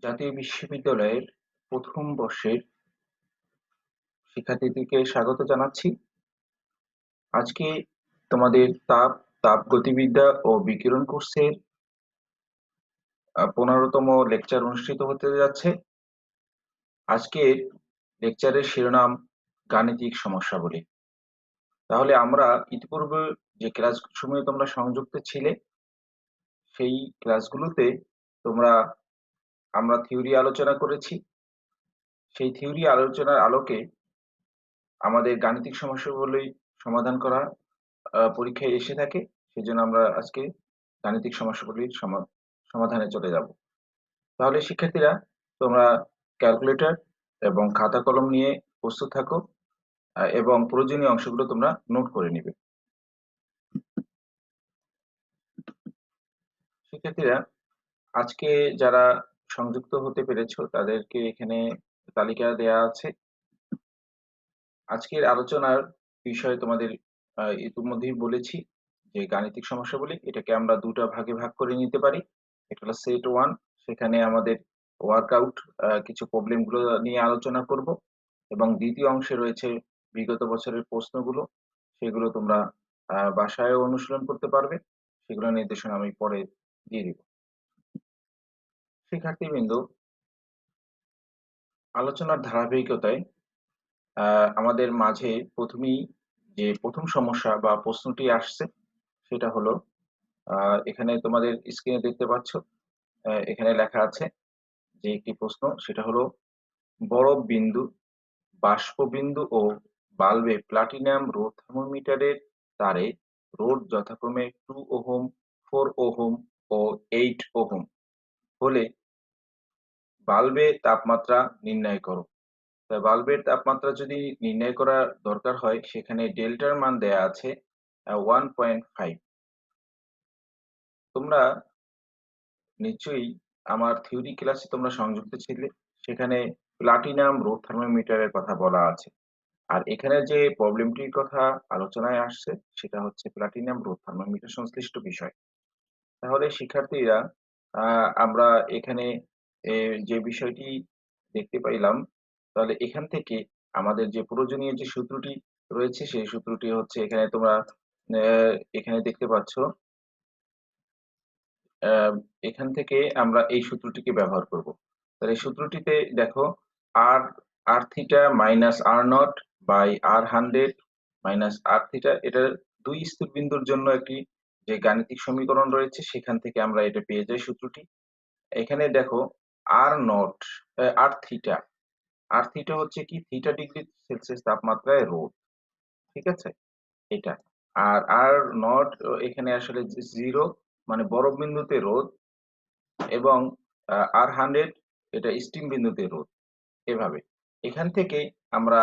জাতীয় বিশ্ববিদ্যালয়ের প্রথম বর্ষের শিক্ষার্থীদেরকে স্বাগত জানাচ্ছি। আজকে তোমাদের তাপগতিবিদ্যা ও বিকিরণ কোর্সের 15তম লেকচার অনুষ্ঠিত হতে যাচ্ছে। আজকের লেকচারের শিরোনাম গাণিতিক সমস্যাবলী। তাহলে আমরা ইতিপূর্বে যে ক্লাসসমূহে তোমরা সংযুক্ত ছিলে সেই ক্লাসগুলোতে তোমরা আমরা থিওরি আলোচনা করেছি। সেই থিওরি আলোচনার আলোকে আমাদের গাণিতিক সমস্যাগুলি সমাধান করা পরীক্ষায় এসে থাকে। সেজন্য আমরা আজকে গাণিতিক সমস্যাগুলির সমাধানে চলে যাব। তাহলে শিক্ষার্থীরা, তোমরা ক্যালকুলেটর এবং খাতা কলম নিয়ে প্রস্তুত থাকো এবং প্রয়োজনীয় অংশগুলো তোমরা নোট করে নিবে। শিক্ষার্থীরা, আজকে যারা সংযুক্ত হতে পেরেছো তাদেরকে এখানে তালিকা দেয়া আছে। আজকের আলোচনার বিষয় তোমাদের ইতিমধ্যেই বলেছি যে গাণিতিক সমস্যাবলী, এটাকে আমরা দুটো ভাগে ভাগ করে নিতে পারি। একটা হলো সেট 1, সেখানে আমাদের ওয়ার্কআউট কিছু প্রবলেম গুলো নিয়ে আলোচনা করব, এবং দ্বিতীয় অংশে রয়েছে বিগত বছরের প্রশ্নগুলো। সেগুলো তোমরা বাসায় অনুশীলন করতে পারবে। সেগুলো নির্দেশনা আমি পরে দিয়ে দিব। শিক্ষার্থীবৃন্দ, আলোচনার ধারাবাহিকতায় আমাদের মাঝে প্রথমেই যে প্রথম সমস্যা বা প্রশ্নটি আসছে সেটা হলো, এখানে তোমাদের স্ক্রিনে দেখতে পাচ্ছ, এখানে লেখা আছে যে একটি প্রশ্ন, সেটা হলো বরফ বিন্দু, বাষ্পবিন্দু ও বাল্বে প্লাটিনাম রোধ থার্মোমিটারের তারে রোধ যথাক্রমে 2 ওহম, 4 ওহম ও 8 ওহম হলে বাল্বের তাপমাত্রা নির্ণয় করো। বাল্বের তাপমাত্রা যদি নির্ণয় করা দরকার হয়, সেখানে ডেল্টার মান দেয়া আছে 1.5। তোমরা নিশ্চয়ই আমার থিওরি ক্লাসে তোমরা সংযুক্ত ছিলে, সেখানে প্লাটিনাম রোধ থার্মোমিটারের কথা বলা আছে। আর এখানে যে প্রবলেমটির কথা আলোচনায় আসছে সেটা হচ্ছে প্লাটিনাম রোধ থার্মোমিটার সংশ্লিষ্ট বিষয়। তাহলে শিক্ষার্থীরা, আমরা এখানে যে বিষয়টি দেখতে পাইলাম, তাহলে এখান থেকে আমাদের যে প্রয়োজনীয় যে সূত্রটি রয়েছে সেই সূত্রটি হচ্ছে, এখানে তোমরা এখানে দেখতে পাচ্ছ, এখান থেকে আমরা এই সূত্রটিকে ব্যবহার করব। তাহলে এই সূত্রটিতে দেখো, আর R theta minus R naught by R 100 minus R theta, এটার দুই স্থির বিন্দুর জন্য একটি যে গাণিতিক সমীকরণ রয়েছে সেখান থেকে আমরা এটা পেয়ে যাই সূত্রটি। এখানে দেখো, আর নট, আর থিটা হচ্ছে কি, থিটা ডিগ্রি সেলসিয়াস তাপমাত্রায় রোধ, ঠিক আছে, এটা। আর আর নট এখানে আসলে 0, মানে বরফ বিন্দুতে রোধ, এবং আর 100 এটা স্টিম বিন্দুতে রোধ। এভাবে এখান থেকে আমরা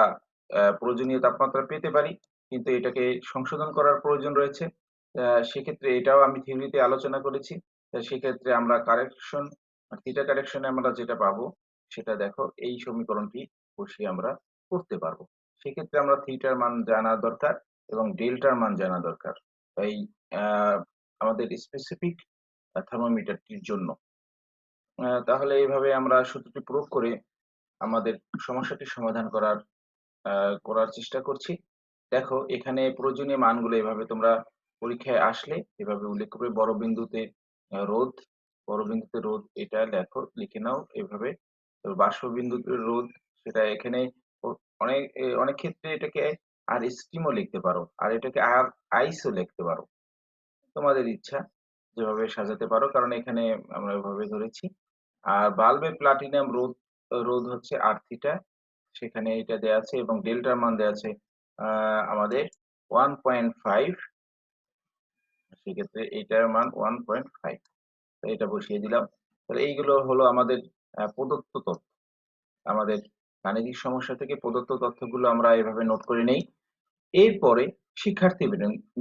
প্রয়োজনীয় তাপমাত্রা পেতে পারি, কিন্তু এটাকে সংশোধন করার প্রয়োজন রয়েছে। সেক্ষেত্রে এটাও আমি থিওরিতে আলোচনা করেছি। সেক্ষেত্রে আমরা কারেকশন, থিটা কারেকশনে আমরা যেটা পাবো সেটা দেখো, এই সমীকরণটি বসিয়ে আমরা করতে পারবো। সেক্ষেত্রে আমরা থিটার মান জানা দরকার এবং ডেল্টার মান জানা দরকার এই আমাদের স্পেসিফিক থার্মোমিটারটির জন্য। তাহলে এইভাবে আমরা সূত্রটি প্রয়োগ করে আমাদের সমস্যাটি সমাধান করার চেষ্টা করছি। দেখো, এখানে প্রয়োজনীয় মানগুলো এভাবে তোমরা পরীক্ষায় আসলে এভাবে উল্লেখ করবে। রোধ, বড় বিন্দুতে রোধ এটা লেখো, লিখে নাও এভাবে। তো বাষ্প বিন্দুতে রোধ, সেটা এখানে অনেক ক্ষেত্রে এটাকে আর স্টিমও লিখতে পারো, আর এটাকে আর আইসও লিখতে পারো, তোমাদের ইচ্ছা যেভাবে সাজাতে পারো, কারণ এখানে আমরা এভাবে ধরেছি। আর বাল্বের প্লাটিনাম রোধ রোধ হচ্ছে আর থিটা, সেখানে এটা দেয়া আছে, এবং ডেল্টার মান দেয়া আছে আমাদের 1.5। সেক্ষেত্রে এটার মান 1.5, এটা বসিয়ে দিলাম। তাহলে এইগুলো হলো আমাদের প্রদত্ত তথ্য। আমাদের গাণিতিক সমস্যা থেকে প্রদত্ত তথ্যগুলো আমরা এভাবে নোট করে নেই। এরপরে শিক্ষার্থী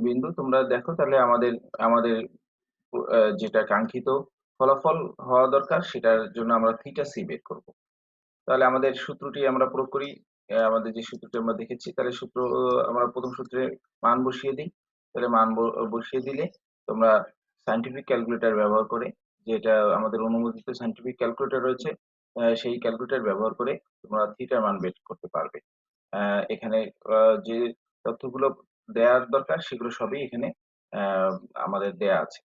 বিন্দু, তোমরা দেখো, তাহলে আমাদের আমাদের যেটা কাঙ্ক্ষিত ফলাফল হওয়া দরকার, সেটার জন্য আমরা থিটা সি বের করব। তাহলে আমাদের সূত্রটি আমরা প্রয়োগ করি। আমাদের যে সূত্রটি আমরা দেখেছি, তাহলে সূত্র আমরা প্রথম সূত্রে মান বসিয়ে দিই। তাহলে মান বসিয়ে দিলে তোমরা সায়েন্টিফিক ক্যালকুলেটর ব্যবহার করে যেটা আমাদের অনুমোদিত সায়েন্টিফিক ক্যালকুলেটর রয়েছে, সেই ক্যালকুলেটর ব্যবহার করে তোমরা থিটার মান বের করতে পারবে। এখানে যে তথ্যগুলো দেয়ার দরকার সেগুলো সবই এখানে আ আমাদের দেয়া আছে।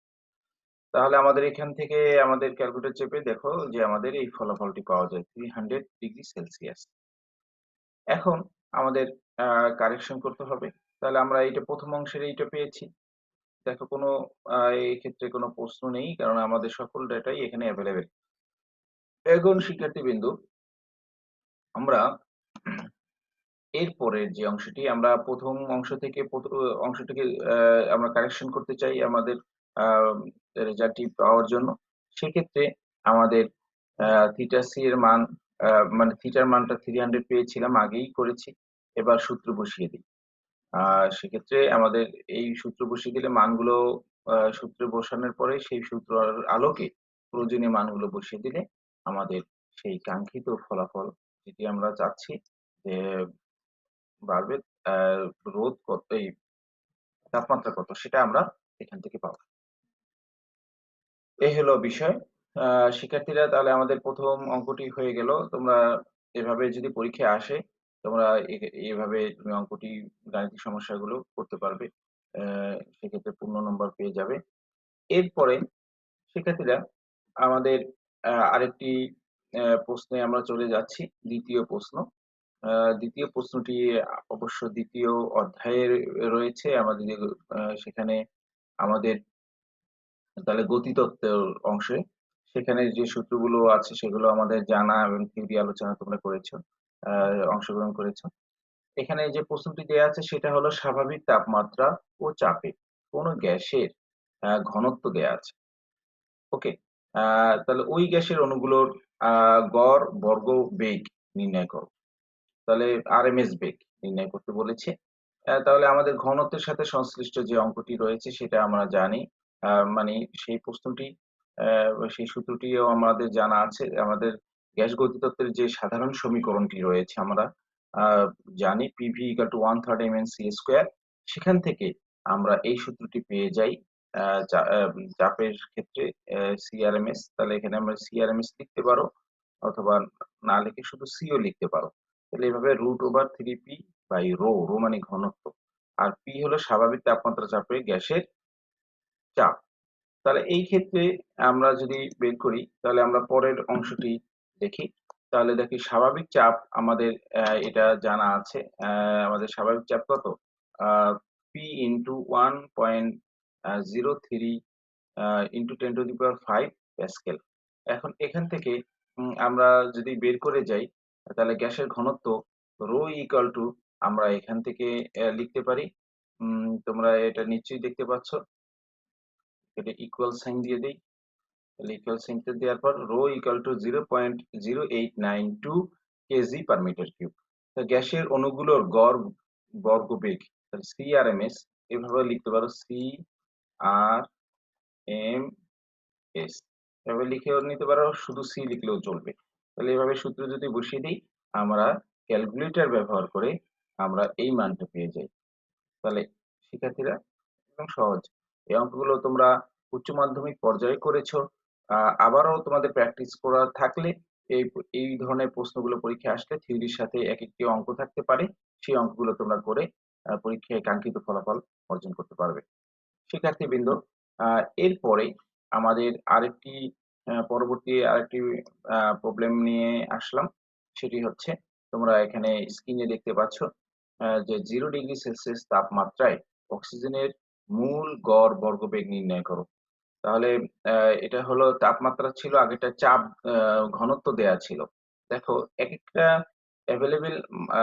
তাহলে আমাদের এখান থেকে আমাদের ক্যালকুলেটর চেপে দেখো যে আমাদের এই ফলাফলটি পাওয়া যায় 300 ডিগ্রি সেলসিয়াস। এখন আমাদের আ কারেকশন করতে হবে। তাহলে আমরা এইটা ১ম অংশের এইটা পেয়েছি। দেখো কোনো এই ক্ষেত্রে কোনো প্রশ্ন নেই। কারণ আমাদের সকল ডেটাই এখানে এভেইলেবল। এখন শিক্ষার্থীবৃন্দ, আমরা এরপরের যে অংশটি আমরা ১ম অংশ থেকে অংশটিকে আমরা কারেকশন করতে চাই আমাদের আ রেজাল্টটি পাওয়ার জন্য। সেক্ষেত্রে আমাদের আ থিটা সি এর মান আ মানে থিটার মানটা 300 পেয়েছিলাম, আগেই করেছি। এবার সূত্র বসিয়ে দিই। আ সেক্ষেত্রে আমাদের এই সূত্র বসিয়ে দিলে মানগুলো সূত্রে বসানোর পরে সেই সূত্রের আলোকে প্রয়োজনীয় মানগুলো বসিয়ে দিলে আমাদের সেই কাঙ্ক্ষিত ফলাফল, যেটি আমরা চাচ্ছি যে বাড়বে, আ রোধ কত, এই তাপমাত্রা কত, সেটা আমরা এখান থেকে পাবো। এই হলো বিষয়। আ শিক্ষার্থীরা, তাহলে আমাদের ১ম অঙ্কটি হয়ে গেল। তোমরা এভাবে যদি পরীক্ষায় আসে, তোমরা এভাবে তুমি অঙ্কটি, গাণিতিক সমস্যাগুলো করতে পারবে। সেক্ষেত্রে পূর্ণ নম্বর পেয়ে যাবে। এরপরে শিক্ষার্থীরা, আমাদের আরেকটি প্রশ্নে আমরা চলে যাচ্ছি। ২য় প্রশ্ন। আ ২য় প্রশ্নটি অবশ্য ২য় অধ্যায়ের রয়েছে। আমাদের সেখানে আমাদের তাহলে গতিতত্ত্বের অংশে, সেখানে যে সূত্রগুলো আছে সেগুলো আমাদের জানা এবং থিওরি আলোচনা তোমরা করেছো, আ অংশগ্রহণ করেছো। এখানে যে প্রশ্নটি দেয়া আছে সেটা হলো স্বাভাবিক তাপমাত্রা ও চাপে কোন গ্যাসের ঘনত্ব দেয়া আছে। ওকে? আ তাহলে ওই গ্যাসের অণুগুলোর আ গড় বর্গ বেগ নির্ণয় করো। তাহলে আরএমএস বেগ নির্ণয় করতে বলেছে। তাহলে আমাদের ঘনত্বের সাথে সংশ্লিষ্ট যে অঙ্কটি রয়েছে সেটা আমরা জানি। আ মানে সেই প্রশ্নটি, সেই সূত্রটিও আমাদের জানা আছে। আমাদের গ্যাস গতিতত্ত্বের যে সাধারণ সমীকরণটি রয়েছে আমরা আ জানি, PV = 1/3 mc²। সেখান থেকে আমরা এই সূত্রটি পেয়ে যাই। আ চা আ চাপের ক্ষেত্রে CRMS, তাহলে এখানে আমরা CRMS লিখতে পারো, অথবা না লিখে শুধু C ও লিখতে পারো। তাহলে এভাবে √3p/ρ, মানে ঘনত্ব। আর P হলো স্বাভাবিক তাপমাত্রা চাপে গ্যাসের চাপ। তাহলে এই ক্ষেত্রে আমরা যদি বের করি, তাহলে আমরা পরের অংশটি দেখি। তাহলে দেখি স্বাভাবিক চাপ আমাদের এটা জানা আছে। আমাদের স্বাভাবিক চাপ কত? আ P * 1.03 * 10⁵ প্যাসকেল। এখন এখান থেকে আমরা যদি বের করে যাই, তাহলে গ্যাসের ঘনত্ব রো ইকুয়াল টু, আমরা এখান থেকে লিখতে পারি। তোমরা এটা নিশ্চয়ই দেখতে পাচ্ছ। এটা ইকুয়াল সাইন দিয়ে দেই। তাহলে ইকুয়াল সাইনটা দেওয়ার পর রো ইকুয়াল টু 0.0892 কেজি/মিটার কিউব। তো গ্যাসের অণুগুলোর গড় বর্গবেগ, তাহলে সিআরএমএস, এভাবে লিখতে পারো সিআরএমএস, এভাবে লিখেও নিতে পারো, শুধু সি লিখলেও চলবে। তাহলে এভাবে সূত্র যদি বসিয়ে দিই, আমরা ক্যালকুলেটর ব্যবহার করে আমরা এই মানটা পেয়ে যাই। তাহলে শিক্ষার্থীরা, একদম সহজ। এই অঙ্কগুলো তোমরা উচ্চ মাধ্যমিক পর্যায়ে করেছো। আবারও তোমাদের প্র্যাকটিস করা থাকলে এই ধরনের প্রশ্নগুলো পরীক্ষায় আসলে থিওরির সাথে একেকটি অঙ্ক থাকতে পারে। সেই অঙ্কগুলো তোমরা করে পরীক্ষায় কাঙ্ক্ষিত ফলাফল অর্জন করতে পারবে। শিক্ষার্থীবৃন্দ, আ এরপরে আমাদের পরবর্তী আরেকটি প্রবলেম নিয়ে আসলাম। সেটি হচ্ছে, তোমরা এখানে স্ক্রিনে দেখতে পাচ্ছ যে 0 ডিগ্রি সেলসিয়াস তাপমাত্রায় অক্সিজেনের মূল গড় বর্গবেগ নির্ণয় করো। তাহলে আ এটা হলো তাপমাত্রা ছিল, আগেরটা চাপ, আ ঘনত্ব দেয়া ছিল। দেখো, একেকটা এভেইলেবল আ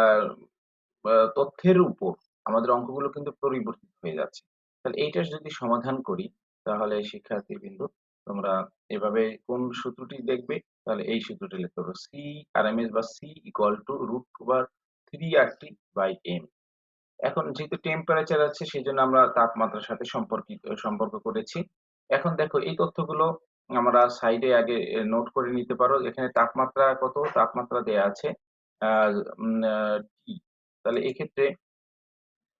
তথ্যের উপর আমাদের অঙ্কগুলো কিন্তু পরিবর্তিত হয়ে যাচ্ছে। তাহলে এইটার যদি সমাধান করি, তাহলে শিক্ষার্থীবৃন্দ, তোমরা এভাবে কোন সূত্রটি দেখবে, তাহলে এই সূত্রটি লিখতে পারো CRMS বা C = √3RT/m। এখন যেহেতু টেম্পারেচার আছে সেজন্য আমরা তাপমাত্রার সাথে সম্পর্ক করেছি। এখন দেখো, এই তথ্যগুলো আমরা সাইডে আগে নোট করে নিতে পারো। এখানে তাপমাত্রা কত? তাপমাত্রা দেয়া আছে আ উম আ T। তাহলে এক্ষেত্রে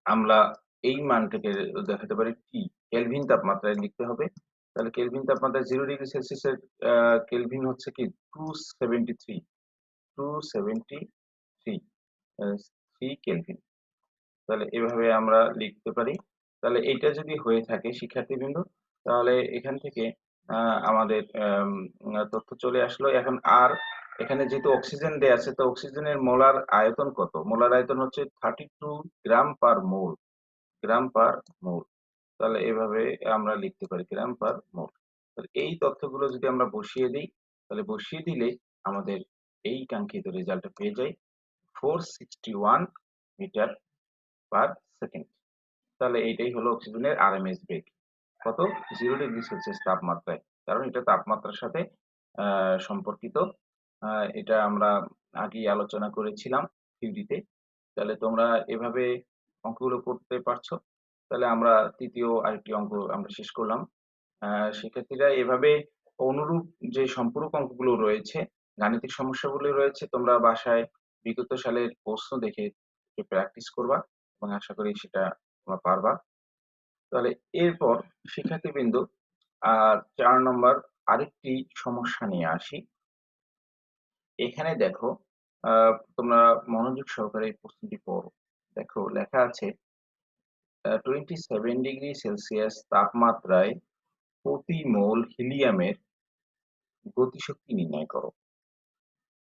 আমরা এই মানটাকে দেখাতে পারি T, কেলভিন তাপমাত্রায় লিখতে হবে। তাহলে কেলভিন তাপমাত্রা 0°C এর কেলভিন হচ্ছে কি 273 3 কেলভিন। তাহলে এভাবে আমরা লিখতে পারি। তাহলে এইটা যদি হয়ে থাকে শিক্ষার্থীবৃন্দ, তাহলে এখান থেকে আমাদের তথ্য চলে আসলো। এখন আর এখানে যেহেতু অক্সিজেন দেয়া আছে, তো অক্সিজেনের মোলার আয়তন কত? মোলার আয়তন হচ্ছে 32 গ্রাম পার মোল। গ্রাম পার মোল। তাহলে এভাবে আমরা লিখতে পারি গ্রাম পার মোল। তাহলে এই তথ্যগুলো যদি আমরা বসিয়ে দিই, তাহলে বসিয়ে দিলে আমাদের এই কাঙ্ক্ষিত রেজাল্টটা পেয়ে যাই 461 মিটার পার সেকেন্ড। তাহলে এইটাই হলো অক্সিজেনের আরএমএস বেগ। কত? 0°C তাপমাত্রায়। কারণ এটা তাপমাত্রার সাথে সম্পর্কিত। এটা আমরা আগেই আলোচনা করেছিলাম থিওরিতে। তাহলে তোমরা এভাবে অঙ্কগুলো করতে পারছো। তাহলে আমরা তৃতীয় আরেকটি অঙ্ক আমরা শেষ করলাম। শিক্ষার্থীরা এভাবে অনুরূপ যে সম্পূরক অঙ্কগুলো রয়েছে, গাণিতিক সমস্যাগুলো রয়েছে, তোমরা বাসায় বিগত সালের প্রশ্ন দেখে একটু প্র্যাকটিস করবা এবং আশা করি সেটা তোমরা পারবা। তাহলে এরপর শিক্ষার্থীবৃন্দ ৪ নম্বর আরেকটি সমস্যা নিয়ে আসি। এখানে দেখো তোমরা মনোযোগ সহকারে এই প্রশ্নটি পড়ো। দেখো লেখা আছে 27°C তাপমাত্রায় প্রতি মোল হিলিয়ামের গতিশক্তি নির্ণয় করো।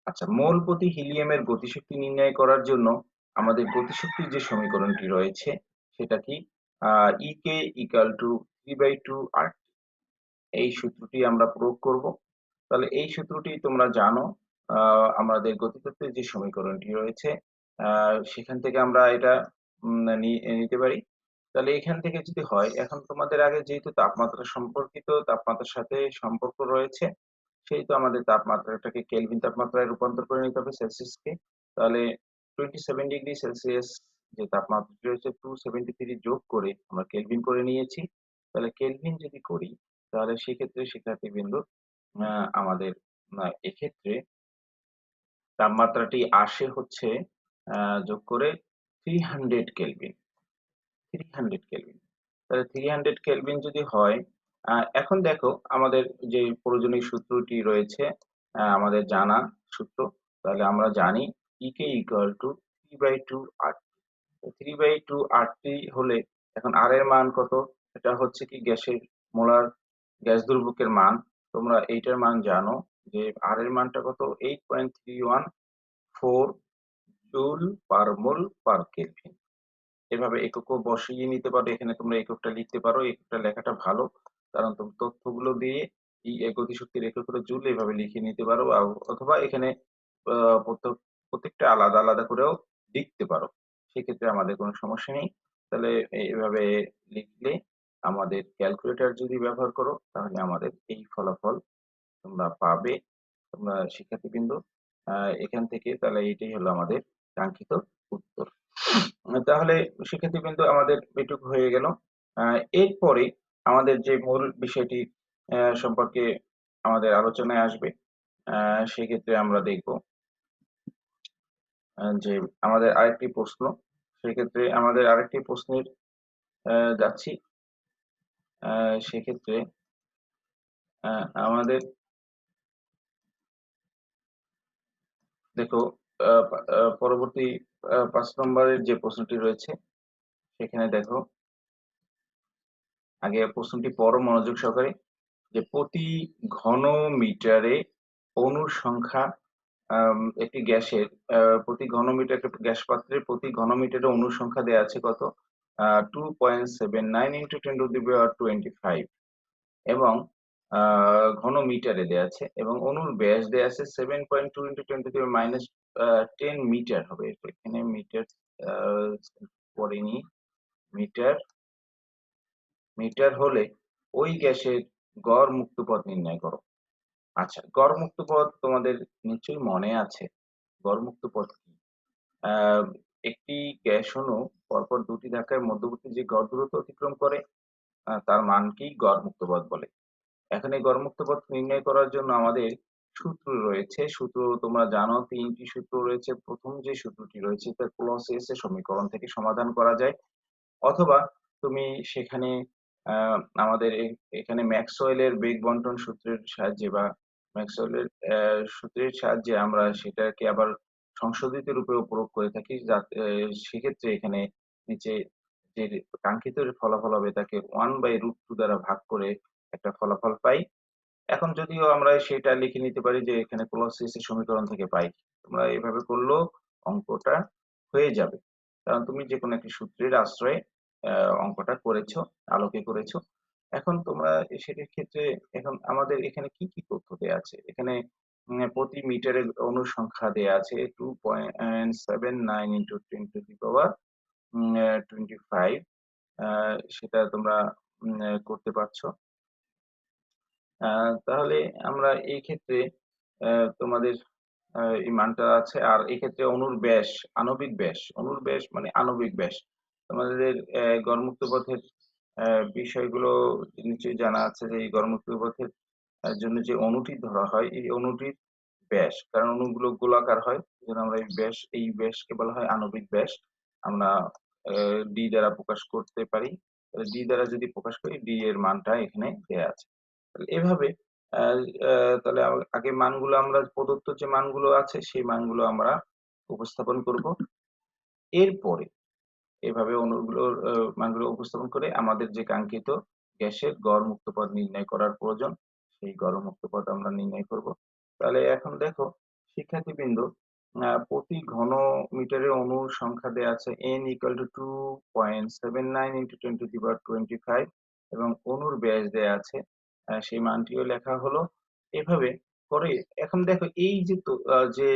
আচ্ছা, মোল প্রতি হিলিয়ামের গতিশক্তি নির্ণয় করার জন্য আমাদের গতিশক্তির যে সমীকরণটি রয়েছে সেটা কি? ইকে ইকুয়াল টু 3/2 RT। এই সূত্রটি আমরা প্রয়োগ করব। তাহলে এই সূত্রটি তোমরা জানো। আমাদের গতিতত্ত্বের যে সমীকরণটি রয়েছে সেখান থেকে আমরা এটা নিতে পারি। তাহলে এখান থেকে যদি হয়, এখন তোমাদের আগে যেহেতু তাপমাত্রা সম্পর্কিত তাপমাত্রার সাথে সম্পর্ক রয়েছে, সেহেতু আমাদের তাপমাত্রাটাকে কেলভিন তাপমাত্রায় রূপান্তর করে নিতে হবে সেলসিয়াসকে। তাহলে 27°C যে তাপমাত্রাটি রয়েছে 273 যোগ করে আমরা কেলভিন করে নিয়েছি। তাহলে কেলভিন যদি করি তাহলে সেক্ষেত্রে শিক্ষার্থীবৃন্দ আমাদের এক্ষেত্রে তাপমাত্রাটি আসে হচ্ছে যোগ করে 300 কেলভিন। 300 কেলভিন। তাহলে 300 কেলভিন যদি হয়, এখন দেখো আমাদের যে প্রয়োজনীয় সূত্রটি রয়েছে আমাদের জানা সূত্র। তাহলে আমরা জানি ইকে ইকুয়াল টু 3/2 RT। 3/2 RT হলে এখন আর এর মান কত? এটা হচ্ছে কি গ্যাসের মোলার গ্যাস দুর্ভোগের মান। তোমরা এইটার মান জানো যে আর এর মানটা কত? 8.314 জুল পার মোল পার কেলভিন। এভাবে এককও বসিয়ে নিতে পারো। এখানে তোমরা এককটা লিখতে পারো। এককটা লেখাটা ভালো। কারণ তুমি তথ্যগুলো দিয়ে গতিশক্তির একক হলো জুল, এভাবে লিখে নিতে পারো। অথবা এখানে আ প্রত্যেকটা আলাদা, আলাদা করেও লিখতে পারো। সেক্ষেত্রে আমাদের কোনো সমস্যা নেই। তাহলে এভাবে লিখলে আমাদের ক্যালকুলেটর যদি ব্যবহার করো তাহলে আমাদের এই ফলাফল তোমরা পাবে। তোমরা শিক্ষার্থীবৃন্দ এখান থেকে তাহলে এইটাই হলো আমাদের কাঙ্ক্ষিত উত্তর। তাহলে শিক্ষার্থীবৃন্দ আমাদের এটুকু হয়ে গেল। এরপরে আমাদের যে মূল বিষয়টি সম্পর্কে আমাদের আলোচনায় আসবে, সেক্ষেত্রে আমরা দেখব যে আমাদের আরেকটি প্রশ্ন। সেক্ষেত্রে আমাদের আরেকটি প্রশ্নের যাচ্ছি। সেক্ষেত্রে আমাদের দেখো পরবর্তী ৫ নম্বরের যে প্রশ্নটি রয়েছে সেখানে দেখো, আগে প্রশ্নটি পড়ো মনোযোগ সহকারে, যে প্রতি ঘন মিটারে অণুর সংখ্যা একটি গ্যাসের প্রতি ঘনমিটার একটা গ্যাস পাত্রের প্রতি ঘনমিটারে অণুর সংখ্যা দেয়া আছে কত? 2.79 × 10⁻25 এবং ঘনমিটারে দেয়া আছে এবং অণুর ব্যাস দেয়া আছে 7.2 × 10⁻10 মিটার হবে। এখানে মিটার পড়েনি। মিটার মিটার হলে ওই গ্যাসের গড় মুক্ত পথ নির্ণয় করো। আচ্ছা, গড় মুক্ত পথ তোমাদের নিশ্চয়ই মনে আছে। গড় মুক্ত পথ কি? আহ, একটি গ্যাস অণু পরপর দুটি ধাক্কায় মধ্যবর্তী যে গড় দূরত্ব অতিক্রম করে তার মানকেই গড় মুক্ত পথ বলে। এখন এই গড় মুক্ত পথ নির্ণয় করার জন্য আমাদের সূত্র রয়েছে। সূত্র তোমরা জানো, 3টি সূত্র রয়েছে। প্রথম যে সূত্রটি রয়েছে তা ক্লজ এস এর সমীকরণ থেকে সমাধান করা যায়, অথবা তুমি সেখানে আমাদের এখানে ম্যাক্সওয়েলের বেগ বন্টন সূত্রের সাহায্যে বা ম্যাক্সওয়েলের সূত্রের সাহায্যে আমরা সেটাকে আবার সংশোধিত রূপেও প্রয়োগ করে থাকি, যাতে সেক্ষেত্রে এখানে নিচে যে কাঙ্ক্ষিত ফলাফল হবে তাকে 1/√2 দ্বারা ভাগ করে একটা ফলাফল পাই। এখন যদিও আমরা সেটা লিখে নিতে পারি যে এখানে ক্লসিয়াসের সমীকরণ থেকে পাই। তোমরা এভাবে করলেও অঙ্কটা হয়ে যাবে। কারণ তুমি যেকোনো একটি সূত্রের আশ্রয়ে অঙ্কটা করেছো, আলোকে করেছো। এখন তোমরা সেটার ক্ষেত্রে এখন আমাদের এখানে কি কি তথ্য দেয়া আছে? এখানে প্রতি মিটারের অণুর সংখ্যা দেয়া আছে 2.79 into 10 to the power 25। সেটা তোমরা করতে পারছো। তাহলে আমরা এই ক্ষেত্রে তোমাদের এই মানটা আছে। আর এক্ষেত্রে অণুর ব্যাস, আণবিক ব্যাস, অণুর ব্যাস মানে আণবিক ব্যাস। তোমাদের গড়মুক্ত পথের বিষয়গুলো নিশ্চয়ই জানা আছে যে এই গড়মুক্ত পথের জন্য যে অণুটি ধরা হয় এই অণুটির ব্যাস, কারণ অণুগুলো গোলাকার হয়, এজন্য আমরা এই ব্যাসকে বলা হয় আণবিক ব্যাস। আমরা ডি দ্বারা প্রকাশ করতে পারি। ডি দ্বারা যদি প্রকাশ করি, ডি এর মানটা এখানে দেয়া আছে। এভাবে আহ, তাহলে আগে মানগুলো আমরা প্রদত্ত যে মানগুলো আছে সেই মানগুলো আমরা উপস্থাপন করব। এরপরে এভাবে অণুগুলোর মানগুলো উপস্থাপন করে আমাদের যে কাঙ্ক্ষিত গ্যাসের গড় মুক্ত পথ নির্ণয় করার প্রয়োজন, সেই গড় মুক্ত পথ আমরা নির্ণয় করব। তাহলে এখন দেখো শিক্ষার্থীবৃন্দ, প্রতি ঘন মিটারে অণুর সংখ্যা দেওয়া আছে n = 2.79 × 10⁻25 এবং অণুর ব্যাস দেওয়া আছে, সেই মানটিও লেখা হলো। এভাবে করে এখন দেখো এই যে যে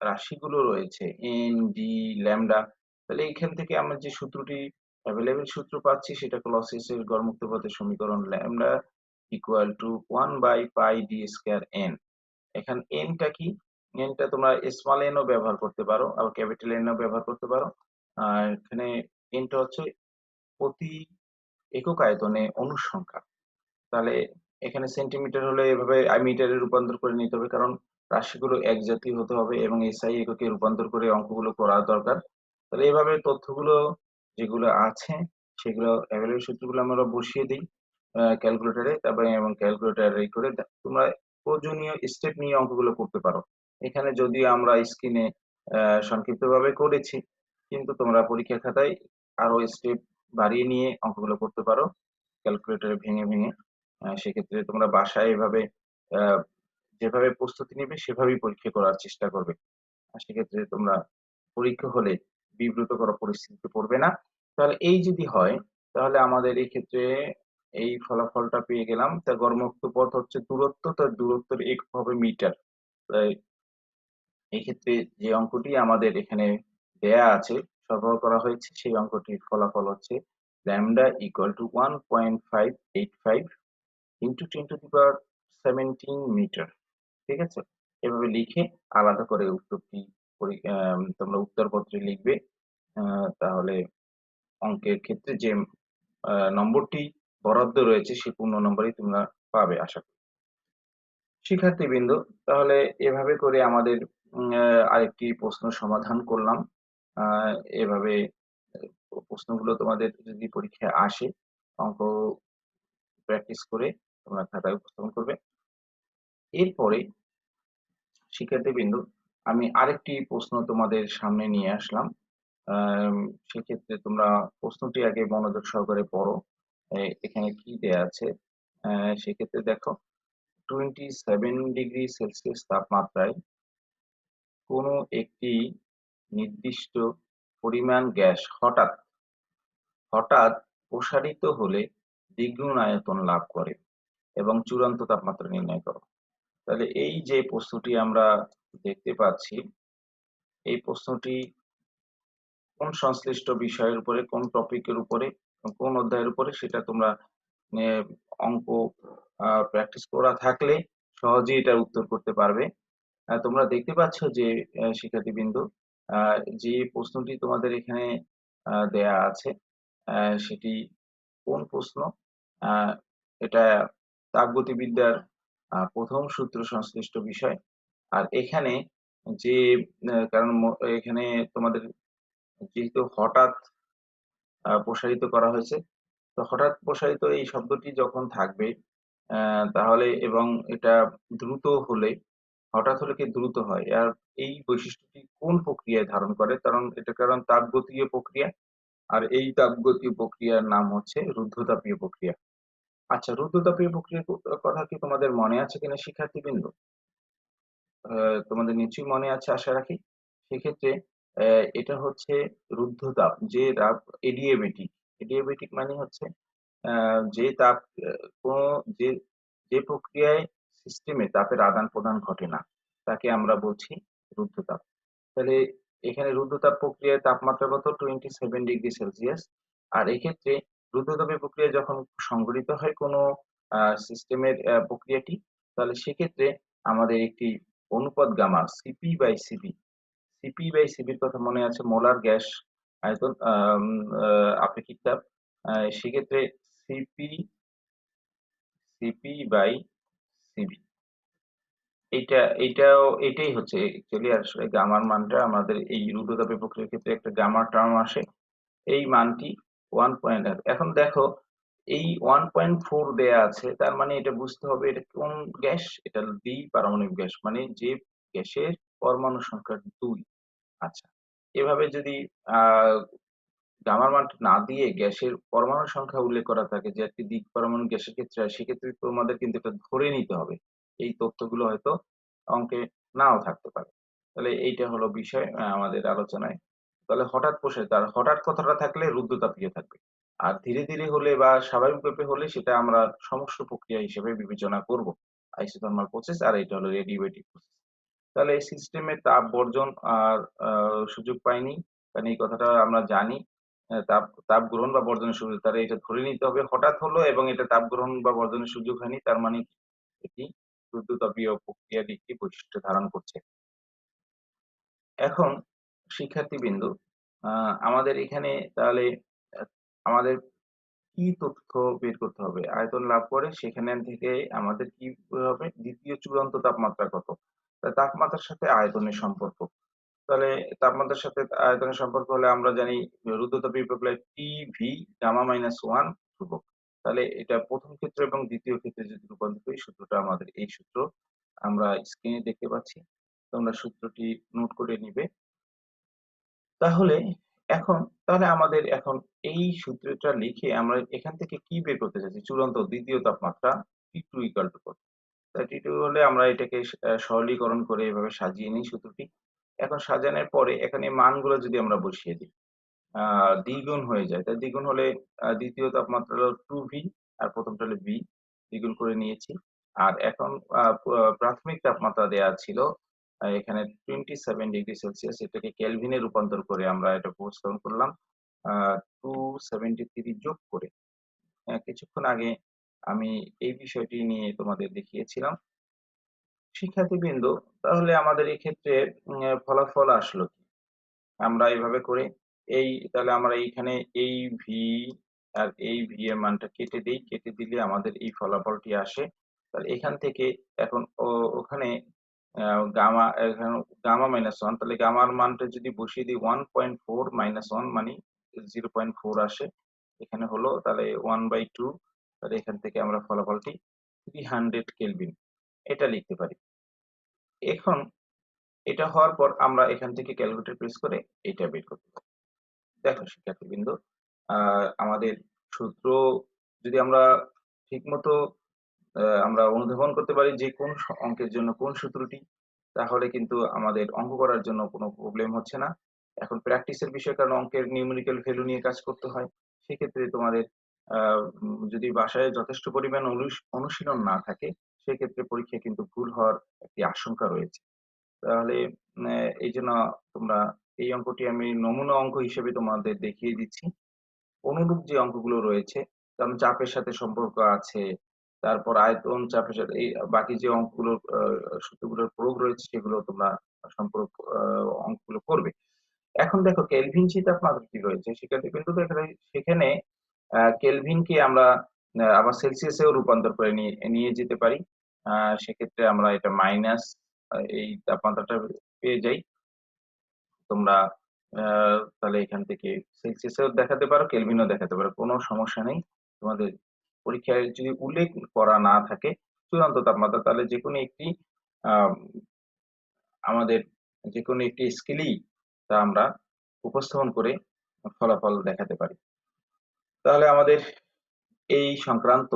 রাশিগুলো রয়েছে এন, ডি, ল্যামডা, তাহলে এখান থেকে আমরা যে সূত্রটি অ্যাভেলেবেল সূত্র পাচ্ছি সেটা ক্লসিয়াসের গড়মুক্ত পথের সমীকরণ ল্যামডা = 1/πd²n। এখানে এনটা কি? এনটা তোমরা স্মল এন ও ব্যবহার করতে পারো, আবার ক্যাপিটাল এন ও ব্যবহার করতে পারো। আর এখানে এনটা হচ্ছে প্রতি একক আয়তনে অণুর সংখ্যা। তাহলে এখানে সেন্টিমিটার হলে এভাবে মিটারে রূপান্তর করে নিতে হবে, কারণ রাশিগুলো এক জাতীয় হতে হবে এবং এসআই এককে রূপান্তর করে অঙ্কগুলো করা দরকার। তাহলে এইভাবে তথ্যগুলো যেগুলো আছে সেগুলো অ্যাভেলেবল সূত্রগুলো আমরা বসিয়ে দিই ক্যালকুলেটরে, তারপরে এবং ক্যালকুলেটরে করে তোমরা প্রয়োজনীয় স্টেপ নিয়ে অঙ্কগুলো করতে পারো। এখানে যদিও আমরা স্ক্রিনে সংক্ষিপ্তভাবে করেছি, কিন্তু তোমরা পরীক্ষার খাতায় আরো স্টেপ বাড়িয়ে নিয়ে অঙ্কগুলো করতে পারো ক্যালকুলেটরে ভেঙে ভেঙে। সেক্ষেত্রে তোমরা বাসায় এভাবে আহ, যেভাবে প্রস্তুতি নিবে সেভাবেই পরীক্ষা করার চেষ্টা করবে। আর সেক্ষেত্রে তোমরা পরীক্ষা হলে বিব্রতকর পরিস্থিতিতে পড়বে না। তাহলে এই যদি হয় তাহলে আমাদের এই ক্ষেত্রে এই ফলাফলটা পেয়ে গেলাম। তার গড়মুক্ত পথ হচ্ছে দূরত্ব, তার দূরত্বের একক হবে মিটার। তাই এই ক্ষেত্রে যে অঙ্কটি আমাদের এখানে দেয়া আছে, সরবরাহ করা হয়েছে, সেই অঙ্কটির ফলাফল হচ্ছে ল্যামডা = 1.585 ইন্টু 10⁻17 মিটার। ঠিক আছে? এভাবে লিখে আলাদা করে উত্তরটি তোমরা উত্তরপত্রে লিখবে। তাহলে অঙ্কের ক্ষেত্রে যে নম্বরটি বরাদ্দ রয়েছে সেই পূর্ণ নম্বরই তোমরা পাবে আশা করি। শিক্ষার্থীবৃন্দ, তাহলে এভাবে করে আমাদের আরেকটি প্রশ্ন সমাধান করলাম। এভাবে প্রশ্নগুলো তোমাদের যদি পরীক্ষায় আসে, অঙ্ক প্র্যাকটিস করে তোমরা খাতায় উপস্থাপন করবে। এরপরে শিক্ষার্থীবৃন্দ, আমি আরেকটি প্রশ্ন তোমাদের সামনে নিয়ে আসলাম। আম, সেক্ষেত্রে তোমরা প্রশ্নটি আগে মনোযোগ সহকারে পড়ো। এখানে কি দেয়া আছে? সেক্ষেত্রে দেখো 27°C তাপমাত্রায় কোনো একটি নির্দিষ্ট পরিমাণ গ্যাস হঠাৎ হঠাৎ প্রসারিত হলে দ্বিগুণ আয়তন লাভ করে এবং চূড়ান্ত তাপমাত্রা নির্ণয় করো। তাহলে এই যে প্রশ্নটি আমরা দেখতে পাচ্ছি, এই প্রশ্নটি কোন সংশ্লিষ্ট বিষয়ের উপরে, কোন টপিকের উপরে, কোন অধ্যায়ের উপরে, সেটা তোমরা আহ, অঙ্ক প্র্যাকটিস করা থাকলে সহজেই এটার উত্তর করতে পারবে। তোমরা দেখতে পাচ্ছ যে শিক্ষার্থীবৃন্দ, যে প্রশ্নটি তোমাদের এখানে দেয়া আছে সেটি কোন প্রশ্ন? আহ, এটা তাপগতিবিদ্যার প্রথম সূত্র সংশ্লিষ্ট বিষয়। আর এখানে যে কারণ এখানে তোমাদের যেহেতু হঠাৎ প্রসারিত করা হয়েছে, তো হঠাৎ প্রসারিত এই শব্দটি যখন থাকবে তাহলে এবং এটা দ্রুত হলে, হঠাৎ হলে কি দ্রুত হয়। আর এই বৈশিষ্ট্যটি কোন প্রক্রিয়ায় ধারণ করে? কারণ তাপগতীয় প্রক্রিয়া। আর এই তাপগতীয় প্রক্রিয়ার নাম হচ্ছে রুদ্ধতাপীয় প্রক্রিয়া। আচ্ছা, রুদ্ধতাপীয় প্রক্রিয়ার কথা কি তোমাদের মনে আছে কিনা শিক্ষার্থীবৃন্দ? আ তোমাদের নিশ্চয়ই মনে আছে আশা রাখি। সেক্ষেত্রে এটা হচ্ছে রুদ্ধতাপ যে এডিয়াবেটিক। এডিয়াবেটিক মানে হচ্ছে আ যে তাপ আ কোন যে যে প্রক্রিয়ায় সিস্টেমে তাপের আদান-প্রদান ঘটে না, তাকে আমরা বলছি রুদ্ধতাপ। তাহলে এখানে রুদ্ধতাপ প্রক্রিয়ায় তাপমাত্রা কত? 27 ডিগ্রি সেলসিয়াস। আর এক্ষেত্রে রুদ্ধতাপের প্রক্রিয়া যখন সংঘটিত হয় কোনো সিস্টেমের প্রক্রিয়াটি, তাহলে সেক্ষেত্রে আমাদের একটি অনুপাত গামা সিপি/সিভি। সিপি/সিভির কথা মনে আছে, মোলার গ্যাস আয়তন আ আপেক্ষিক তাপ। সেক্ষেত্রে সিপি সিপি/সিভি এটাই হচ্ছে অ্যাকচুয়ালি আসলে গামার মানটা আমাদের এই রুদ্ধতাপীয় প্রক্রিয়ার ক্ষেত্রে একটা গামা টার্ম আসে। এই মানটি 1 এখন দেখো এই 1.4 দেয়া আছে। তার মানে এটা বুঝতে হবে এটা কোন গ্যাস? এটা দ্বি-পারমাণবিক গ্যাস। মানে যে গ্যাসের পরমাণু সংখ্যা ২। আচ্ছা। এভাবে যদি আ গামার মানটা না দিয়ে গ্যাসের পরমাণু সংখ্যা উল্লেখ করা থাকে যে একটি দ্বি-পারমাণবিক গ্যাসের ক্ষেত্রে হয়, সেক্ষেত্রে তোমাদের কিন্তু এটা ধরে নিতে হবে। এই তথ্যগুলো হয়তো অঙ্কে নাও থাকতে পারে। তাহলে এইটা হলো বিষয় আমাদের আলোচনায়। তাহলে হঠাৎ প্রসারিত আর হঠাৎ কথাটা থাকলে রুদ্ধতাপীয় থাকবে। আর ধীরে, ধীরে হলে বা স্বাভাবিকভাবে হলে সেটা আমরা সমস্ত প্রক্রিয়া হিসেবে বিবেচনা করব। আইসোথার্মাল প্রসেস আর এটা হলো রেডিওয়েটিভ প্রসেস। তাহলে এই সিস্টেমে তাপ বর্জন আর আ সুযোগ পায়নি। কারণ এই কথাটা আমরা জানি। তাপ গ্রহণ বা বর্জনের সুযোগ তাহলে এটা ধরে নিতে হবে হঠাৎ হলো এবং এটা তাপ গ্রহণ বা বর্জনের সুযোগ হয়নি। তার মানে কি? এটি রুদ্ধতাপীয় প্রক্রিয়ার একটি বৈশিষ্ট্য ধারণ করছে। এখন শিক্ষার্থীবৃন্দ, আ আমাদের এখানে তাহলে আ আমাদের কি তথ্য বের করতে হবে? আয়তন লাভ করে সেখানে থেকে আমাদের কি হবে? দ্বিতীয় চূড়ান্ত তাপমাত্রা কত? তাপমাত্রার সাথে আয়তনের সম্পর্ক। তাহলে তাপমাত্রার সাথে আয়তনের সম্পর্ক হলে আমরা জানি রুদ্ধতাপীয় প্রক্রিয়ায় টিভি গামা মাইনাস 1 ধ্রুবক। তাহলে এটা ১ম ক্ষেত্র এবং ২য় ক্ষেত্রে যদি রূপান্তর করি সূত্রটা আমাদের এই সূত্র। আমরা স্ক্রিনে দেখতে পাচ্ছি। তোমরা সূত্রটি নোট করে নিবে। তাহলে তাহলে আমাদের এখন এই সূত্রটা লিখে আমরা এখান থেকে কি বের করতে চাচ্ছি? চূড়ান্ত ২য় তাপমাত্রা T2 ইকুয়াল টু কত? T2 হলে আমরা এটাকে সরলীকরণ করে এভাবে সাজিয়ে নিই সূত্রটি। এখন সাজানোর পরে এখানে মানগুলো যদি আমরা বসিয়ে দিই, আ দ্বিগুণ হয়ে যায়। তাই দ্বিগুণ হলে ২য় তাপমাত্রা হলো 2V আর ১ম টা হলো V, দ্বিগুণ করে নিয়েছি। আর এখন আ প প্রাথমিক তাপমাত্রা দেয়া ছিল এখানে 27 ডিগ্রি সেলসিয়াস, এটাকে কেলভিনে রূপান্তর করে আমরা এটা উপস্থাপন করলাম। আ 273 যোগ করে। কিছুক্ষণ আগে আমি এই বিষয়টি নিয়ে তোমাদের দেখিয়েছিলাম। শিক্ষার্থীবৃন্দ, তাহলে আমাদের এক্ষেত্রে ফলাফল আসলো কি? আমরা এভাবে করে তাহলে আমরা এইখানে এই ভি আর এই ভি এর মানটা কেটে দেই। কেটে দিলে আমাদের এই ফলাফলটি আসে। তাহলে এখান থেকে এখন ওখানে আ এখানে গামা মাইনাস 1 তাহলে গামার মানটা যদি বসিয়ে দিই 1.4 মাইনাস 1 মানে 0.4 আসে। এখানে হলো তাহলে 1/2 তাহলে এখান থেকে আমরা ফলাফলটি 300 কেলভিন এটা লিখতে পারি। এখন এটা হওয়ার পর আমরা এখান থেকে ক্যালকুলেটর প্রেস করে এটা বের করতে পারি। দেখো শিক্ষার্থীবৃন্দ, আ আমাদের সূত্র যদি আমরা ঠিকমতো আমরা অনুধাবন করতে পারি যে কোন অঙ্কের জন্য কোন সূত্রটি, তাহলে কিন্তু আমাদের অঙ্ক করার জন্য কোনো প্রবলেম হচ্ছে না। এখন প্র্যাকটিসের বিষয় কারণ অঙ্কের নিউমেরিক্যাল ভ্যালু নিয়ে কাজ করতে হয়। সেক্ষেত্রে তোমাদের আ যদি বাসায় যথেষ্ট পরিমাণ অনুশীলন না থাকে, সেক্ষেত্রে পরীক্ষায় কিন্তু ভুল হওয়ার একটি আশঙ্কা রয়েছে। তাহলে এইজন্য তোমরা এই অঙ্কটি আমি নমুনা অঙ্ক হিসেবে তোমাদের দেখিয়ে দিচ্ছি। অনুরূপ যে অঙ্কগুলো রয়েছে, যেমন চাপের সাথে সম্পর্ক আছে, তারপর আয়তন চাপের সাথে এই বাকি যে অঙ্কগুলোর সূত্রগুলোর প্রয়োগ রয়েছে সেগুলো তোমরা সম্পর্ক অঙ্কগুলো করবে। এখন দেখো কেলভিন তাপমাত্রা কি রয়েছে সেক্ষেত্রে কিন্তু সেখানে কেলভিনকে আমরা আবার সেলসিয়াসেও রূপান্তর করে নিয়ে নিয়ে যেতে পারি। আ সেক্ষেত্রে আমরা এটা মাইনাস এই তাপমাত্রাটা পেয়ে যাই। তোমরা আ তাহলে এখান থেকে সেলসিয়াসেও দেখাতে পারো, কেলভিনও দেখাতে পারো। কোনো সমস্যা নেই। তোমাদের পরীক্ষায় যদি উল্লেখ করা না থাকে চূড়ান্ত তাপমাত্রা, তাহলে যে কোনো একটি আমাদের যে কোনো একটি স্কেলেই তা আমরা উপস্থাপন করে ফলাফল দেখাতে পারি। তাহলে আমাদের এই সংক্রান্ত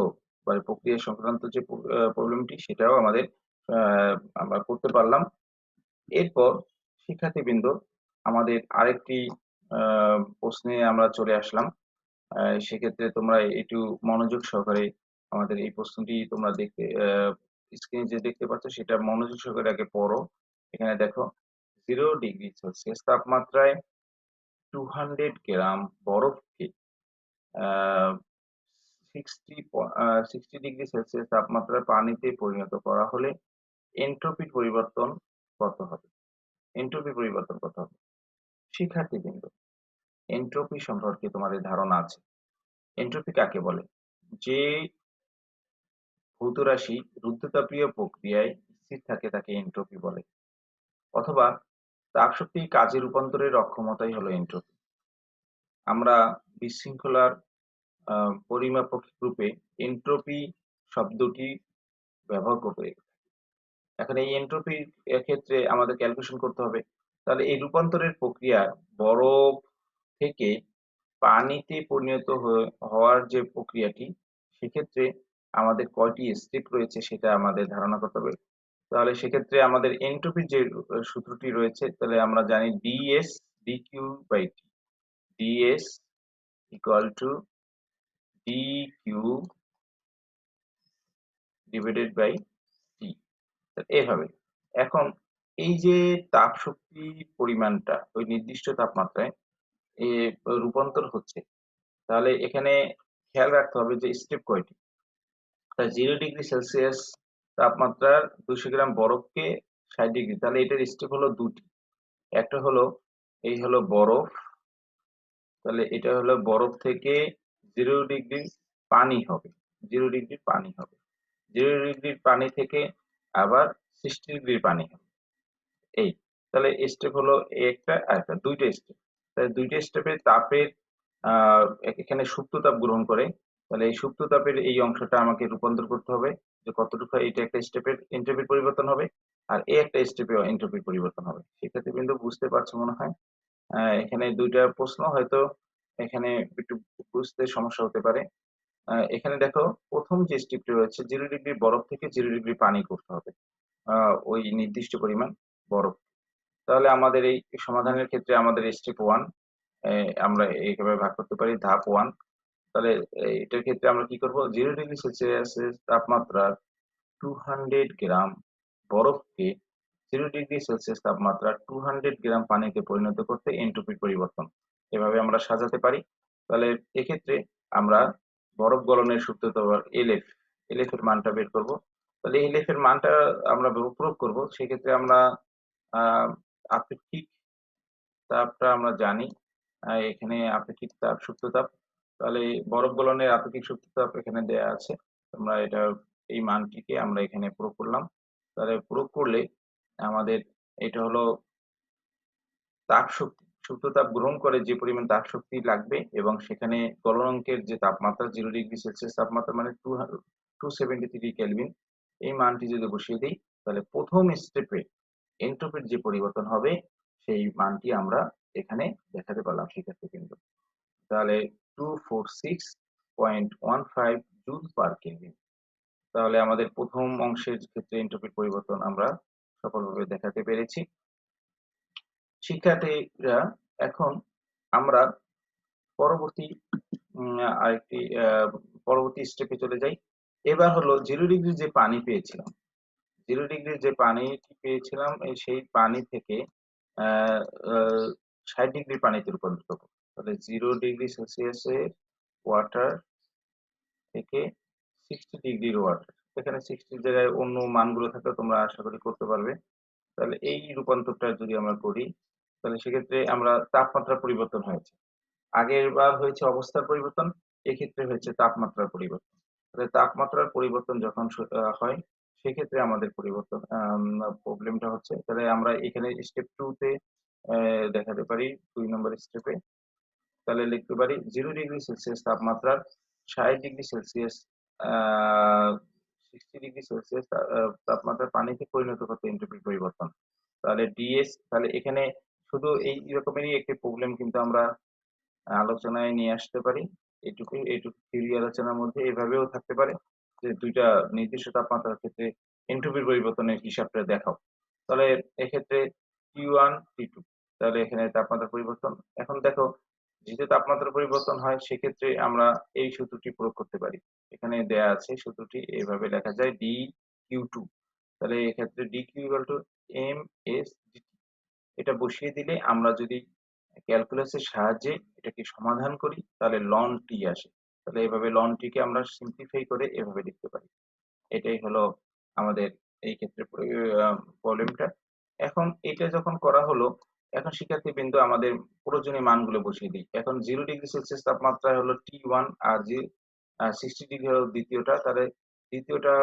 বা প্রক্রিয়া সংক্রান্ত যে প্রবলেমটি সেটাও আমাদের আমরা করতে পারলাম। এরপর শিক্ষার্থীবৃন্দ, আমাদের আরেকটি প্রশ্নে আমরা চলে আসলাম। সেক্ষেত্রে তোমরা একটু মনোযোগ সহকারে আমাদের এই প্রশ্নটি তোমরা দেখতে স্ক্রিনে যে দেখতে পাচ্ছ সেটা মনোযোগ সহকারে আগে পড়ো। এখানে দেখো 0°C তাপমাত্রায় 200 গ্রাম বরফকে 60°C তাপমাত্রায় পানিতে পরিণত করা হলে এন্ট্রপির পরিবর্তন কত হবে? এন্ট্রপি পরিবর্তন কত হবে? শিক্ষার্থীবৃন্দ, এন্ট্রপি সম্পর্কে তোমাদের ধারণা আছে? এন্ট্রপি কাকে বলে? যে ভৌত রাশি রুদ্ধতাপীয় প্রক্রিয়ায় স্থির থাকে তাকে এন্ট্রপি বলে, অথবা তাপশক্তি কাজে রূপান্তরের অক্ষমতাই হলো এন্ট্রপি। আমরা বিশৃঙ্খলার পরিমাপক রূপে এন্ট্রপি শব্দটি ব্যবহার করে। এখন এই এন্ট্রপির ক্ষেত্রে আমাদের ক্যালকুলেশন করতে হবে। তাহলে এই রূপান্তরের প্রক্রিয়া বরফ থেকে পানিতে পরিণত হওয়ার যে প্রক্রিয়াটি, সেক্ষেত্রে আমাদের কয়টি স্টেপ রয়েছে সেটা আমাদের ধারণা করতে হবে। তাহলে সেক্ষেত্রে আমাদের এন্ট্রপির যে সূত্রটি রয়েছে, তাহলে আমরা জানি ds dq by t, ds equal to dq divided by t, এভাবে। এখন এই যে তাপ শক্তির পরিমাণটা ওই নির্দিষ্ট তাপমাত্রায় রূপান্তর হচ্ছে, তাহলে এখানে খেয়াল রাখতে হবে যে স্টেপ কয়টি। তাই 0°C তাপমাত্রার 200 গ্রাম বরফকে 60°, তাহলে এটার স্টেপ হলো দুটি। একটা হলো এই হলো বরফ, তাহলে এটা হলো বরফ থেকে 0° পানি হবে, 0° পানি হবে, 0° পানি থেকে আবার 60° পানি হবে। এই তাহলে স্টেপ হলো একটা আর একটা, দুইটা স্টেপ। তাহলে দুইটা স্টেপে তাপের এখানে সুপ্ত তাপ গ্রহণ করে, তাহলে এই সুপ্ত তাপের এই অংশটা আমাকে রূপান্তর করতে হবে যে কতটুকু, এটা একটা স্টেপের এন্ট্রপির পরিবর্তন হবে, আর এই একটা স্টেপে এন্ট্রপির পরিবর্তন হবে। সেক্ষেত্রে কিন্তু বুঝতে পারছো মনে হয়। এখানে দুইটা প্রশ্ন হয়তো এখানে একটু বুঝতে সমস্যা হতে পারে। এখানে দেখো প্রথম যে স্টেপটি রয়েছে 0° বরফ থেকে 0° পানি করতে হবে ওই নির্দিষ্ট পরিমাণ বরফ। তাহলে আমাদের এই সমাধানের ক্ষেত্রে আমাদের স্টেপ 1 আমরা এইভাবে ভাগ করতে পারি, ধাপ 1। তাহলে এটার ক্ষেত্রে আমরা কি করব, 0°C তাপমাত্রার 200 গ্রাম বরফকে 0°C তাপমাত্রা 200 গ্রাম পানিতে পরিণত করতে এন্ট্রপির পরিবর্তন, এভাবে আমরা সাজাতে পারি। তাহলে এক্ষেত্রে আমরা বরফ গলনের সূত্র এলএফ এর মানটা বের করব। তাহলে এলএফ এর মানটা আমরা প্রয়োগ করব। সেক্ষেত্রে আমরা আপেক্ষিক তাপটা আমরা জানি, এখানে আপেক্ষিক তাপ সুপ্ত তাপ, তাহলে বরফ গলনের আপেক্ষিক সুপ্ত তাপ এখানে দেয়া আছে। আমরা এটা এই মানটিকে আমরা এখানে প্রয়োগ করলাম। তাহলে প্রয়োগ করলে আমাদের এটা হলো তাপ শক্তি, সুপ্ত তাপ গ্রহণ করে যে পরিমাণ তাপ শক্তি লাগবে, এবং সেখানে গলনাঙ্কের যে তাপমাত্রা 0°C তাপমাত্রা মানে 273 কেলভিন, এই মানটি যদি বসিয়ে দিই, তাহলে প্রথম স্টেপে এন্ট্রপির যে পরিবর্তন হবে সেই মানটি আমরা এখানে দেখাতে পারলাম শিক্ষার্থীবৃন্দ। তাহলে 246.15 জুল পার কেলভিন। তাহলে আমাদের প্রথম অংশের ক্ষেত্রে এন্ট্রপির পরিবর্তন আমরা সফলভাবে দেখাতে পেরেছি। শিক্ষার্থীরা, এখন আমরা পরবর্তী আরেকটি পরবর্তী স্টেপে চলে যাই। এবার হলো 0° যে পানি পেয়েছিলাম, 0° যে পানিটি পেয়েছিলাম সেই পানি থেকে 60° পানিতে রূপান্তরিত করব। তাহলে 0°C ওয়াটার থেকে 60° ওয়াটার, এখানে 60 জায়গায় অন্য মানগুলো থাকলে তোমরা আশা করি করতে পারবে। তাহলে এই রূপান্তরটা যদি আমরা করি, তাহলে সেক্ষেত্রে আমরা তাপমাত্রার পরিবর্তন হয়েছে, আগের বার হয়েছে অবস্থার পরিবর্তন, এক্ষেত্রে হয়েছে তাপমাত্রার পরিবর্তন। তাহলে তাপমাত্রার পরিবর্তন যখন হয়, সেক্ষেত্রে আমাদের পরিবর্তন প্রবলেমটা হচ্ছে। তাহলে আমরা এখানে স্টেপ 2 তে দেখাতে পারি, 2 নম্বর স্টেপে। তাহলে লিখতে পারি 0°C তাপমাত্রার 60°C 60°C তাপমাত্রা পানিতে পরিণত করতে এনট্রপি পরিবর্তন। তাহলে ডিএস, তাহলে এখানে শুধু এই রকমেরই একটি প্রবলেম কিন্তু আমরা আলোচনায় নিয়ে আসতে পারি। এইটুকু থিওরি আলোচনার মধ্যে এভাবেও থাকতে পারে যে দুইটা নির্দিষ্ট তাপমাত্রার ক্ষেত্রে এনট্রপির পরিবর্তনের হিসাবটা দেখাও। তাহলে এক্ষেত্রে T1 T2, তাহলে এখানে তাপমাত্রা পরিবর্তন। এখন দেখো, যেহেতু তাপমাত্রা পরিবর্তন হয় সেক্ষেত্রে আমরা এই সূত্রটি প্রয়োগ করতে পারি। এখানে দেয়া আছে সূত্রটি এভাবে লেখা যায় dQ2, তাহলে এক্ষেত্রে dQ = mS/dT। এটা বসিয়ে দিলে আমরা যদি ক্যালকুলাসের সাহায্যে এটাকে সমাধান করি তাহলে ln T আসে। তাহলে এভাবে ln T কে আমরা সিম্পলিফাই করে এভাবে লিখতে পারি। এটাই হলো আমাদের এই ক্ষেত্রে প্রবলেমটা। এখন এটা যখন করা হলো, এখন শিক্ষার্থীবৃন্দ আমাদের প্রয়োজনীয় মানগুলো বসিয়ে দিই। এখন 0°C তাপমাত্রায় হলো T1 আর 60° হলো দ্বিতীয়টা, তাহলে দ্বিতীয়টা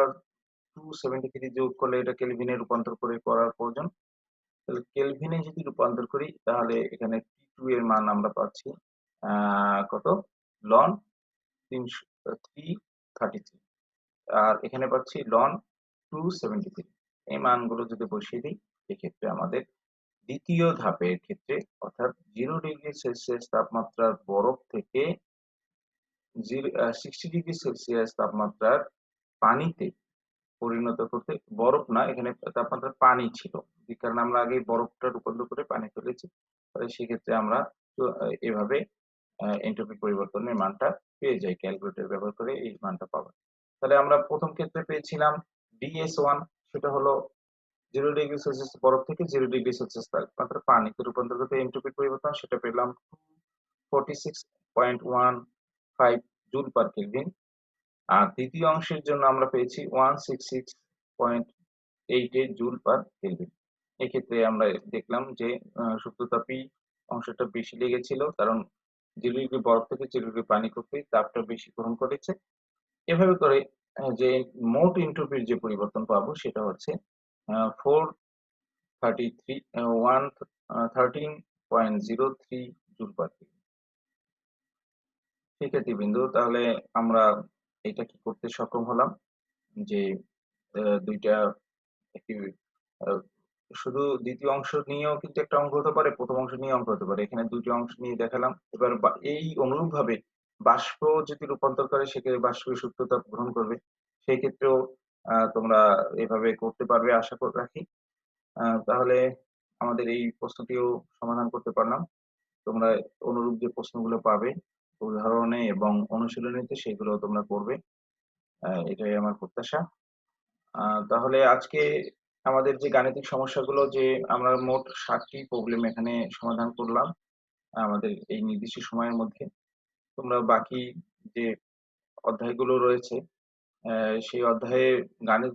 273 যোগ করলে এটা কেলভিনে রূপান্তর করে করার প্রয়োজন। তাহলে কেলভিনে যদি রূপান্তর করি তাহলে এখানে T2 এর মান আমরা পাচ্ছি কত, ln 333, আর এখানে পাচ্ছি ln 273। এই মানগুলো যদি বসিয়ে দিই এক্ষেত্রে আমাদের দ্বিতীয় ধাপের ক্ষেত্রে অর্থাৎ 0°C তাপমাত্রার বরফ থেকে 60°C তাপমাত্রার পানিতে পরিণত করতে, বরফ না, এখানে তাপমাত্রা পানি ছিল, যে কারণে আমরা আগে বরফটা রূপান্তর করে পানি ফেলেছি। তাহলে সেক্ষেত্রে আমরা এভাবে এনট্রপি পরিবর্তনের মানটা পেয়ে যাই, ক্যালকুলেটর ব্যবহার করে এই মানটা পাবো। তাহলে আমরা প্রথম ক্ষেত্রে পেয়েছিলাম DS1, সেটা হলো 0°C বরফ থেকে 0°C তাপমাত্রা পানিতে রূপান্তর করতে এনট্রপির পরিবর্তন, সেটা পেলাম 46.15 জুল পার কেলভিন। আর দ্বিতীয় অংশের জন্য আমরা পেয়েছি 166.88 জুল পার কেলভিন। এক্ষেত্রে আমরা দেখলাম যে শুদ্ধতাপী অংশটা বেশি লেগেছিল, কারণ 0° বরফ থেকে 0° পানি করতে তাপটা বেশি গ্রহণ করেছে। এভাবে করে যে মোট এনট্রপির যে পরিবর্তন পাবো সেটা হচ্ছে 13.03 জুল পার কেলভিন। শিক্ষার্থীবৃন্দ, তাহলে আমরা এটা কি করতে সক্ষম হলাম যে দুইটা একটি আহ, শুধু দ্বিতীয় অংশ নিয়েও কিন্তু একটা অঙ্ক হতে পারে, প্রথম অংশ নিয়ে অঙ্ক হতে পারে। এখানে দুটি অংশ নিয়ে দেখালাম। এবার এই অনুরূপ ভাবে বাষ্প যদি রূপান্তর করে সেক্ষেত্রে বাষ্পীয় সূক্ষ্মতাপ গ্রহণ করবে, সেই ক্ষেত্রেও তোমরা এভাবে করতে পারবে আশা রাখি। তাহলে আমাদের এই প্রশ্নটিও সমাধান করতে পারলাম। তোমরা অনুরূপ যে প্রশ্নগুলো পাবে উদাহরণে এবং অনুশীলনীতে সেগুলো তোমরা করবে, এটাই আমার প্রত্যাশা। তাহলে আজকে আমাদের যে গাণিতিক সমস্যাগুলো, যে আমরা মোট 7টি প্রবলেম এখানে সমাধান করলাম আমাদের এই নির্দিষ্ট সময়ের মধ্যে। তোমরা বাকি যে অধ্যায়গুলো রয়েছে সেই অধ্যায়ে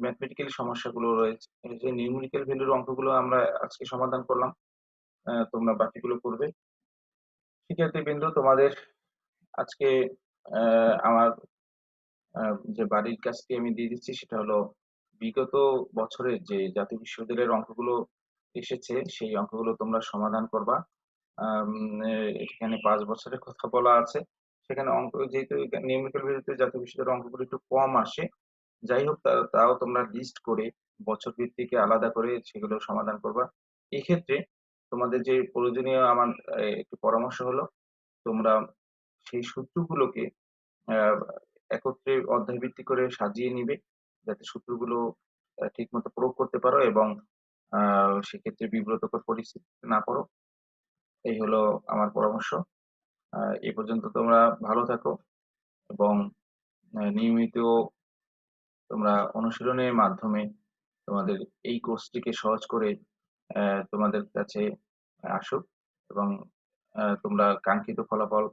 ম্যাথমেটিক্যাল সমস্যাগুলো রয়েছে, এই যে নিউমেরিক্যাল ভ্যালুর অঙ্কগুলো আমরা আজকে সমাধান করলাম, তোমরা বাকিগুলো করবে। শিক্ষার্থীবৃন্দ, তোমাদের আজকে আমার যে বাড়ির কাজটি আমি দিয়ে দিচ্ছি সেটা হলো বিগত বছরের যে জাতীয় বিশ্ববিদ্যালয়ের অঙ্কগুলো এসেছে সেই অঙ্কগুলো তোমরা সমাধান করবা। এখানে 5 বছরের কথা বলা আছে, সেখানে অঙ্ক যেহেতু নিউমেরিক্যাল ভ্যালুতে জাতীয় বিশ্ববিদ্যালয়ের অঙ্কগুলো একটু কম আসে, যাই হোক তাও তোমরা লিস্ট করে বছর ভিত্তিকে আলাদা করে সেগুলো সমাধান করবা। এক্ষেত্রে তোমাদের যে প্রয়োজনীয় আমার একটি পরামর্শ হলো, তোমরা সেই সূত্রগুলোকে আহ একত্রে অধ্যায় ভিত্তিক করে সাজিয়ে নিবে, যাতে সূত্রগুলো ঠিকমতো প্রয়োগ করতে পারো এবং সেক্ষেত্রে বিব্রতকর পরিস্থিতিতে না পড়ো। এই হলো আমার পরামর্শ। এই পর্যন্ত তোমরা ভালো থাকো এবং নিয়মিত তোমরা অনুশীলনের মাধ্যমে তোমাদের এই কোর্সটিকে সহজ করে তোমাদের কাছে আসুক এবং তোমরা কাঙ্ক্ষিত ফলাফল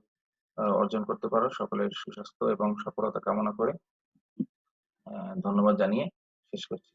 অর্জন করতে পারো। সকলের সুস্বাস্থ্য এবং সফলতা কামনা করে ধন্যবাদ জানিয়ে শেষ করছি।